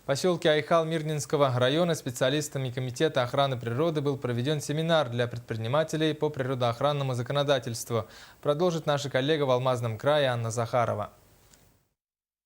В поселке Айхал Мирнинского района специалистами Комитета охраны природы был проведен семинар для предпринимателей по природоохранному законодательству. Продолжит наша коллега в Алмазном крае Анна Захарова.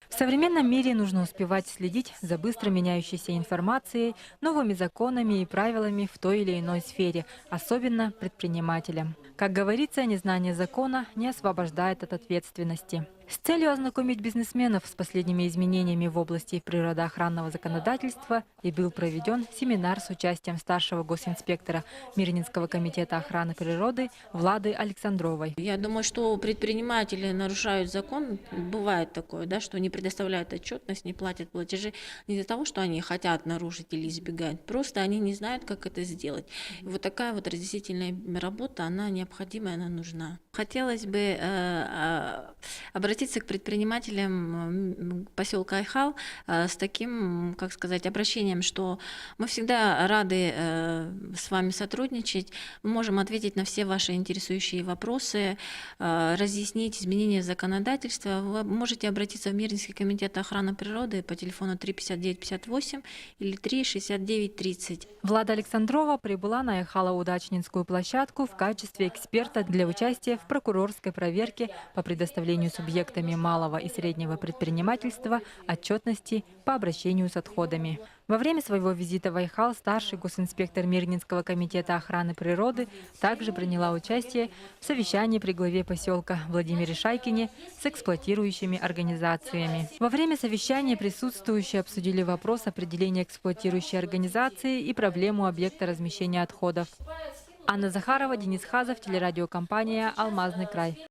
В современном мире нужно успевать следить за быстро меняющейся информацией, новыми законами и правилами в той или иной сфере, особенно предпринимателям. Как говорится, незнание закона не освобождает от ответственности. С целью ознакомить бизнесменов с последними изменениями в области природоохранного законодательства и был проведен семинар с участием старшего госинспектора Мирнинского комитета охраны природы Влады Александровой. Я думаю, что предприниматели нарушают закон. Бывает такое, да, что не предоставляют отчетность, не платят платежи не из-за того, что они хотят нарушить или избегать. Просто они не знают, как это сделать. И вот такая вот разъяснительная работа, она необходима, она нужна. Хотелось бы обратиться к предпринимателям поселка Айхал с таким, как сказать, обращением, что мы всегда рады с вами сотрудничать, мы можем ответить на все ваши интересующие вопросы, разъяснить изменения законодательства. Вы можете обратиться в Мирнинский комитет охраны природы по телефону 35958 или 36930. Влада Александрова прибыла на Айхало-Удачнинскую площадку в качестве эксперта для участия в прокурорской проверке по предоставлению субъектами малого и среднего предпринимательства отчетности по обращению с отходами. Во время своего визита в Айхал старший госинспектор Мирнинского комитета охраны природы также приняла участие в совещании при главе поселка Владимире Шайкине с эксплуатирующими организациями. Во время совещания присутствующие обсудили вопрос определения эксплуатирующей организации и проблему объекта размещения отходов. Анна Захарова, Денис Хазов, телерадиокомпания «Алмазный край».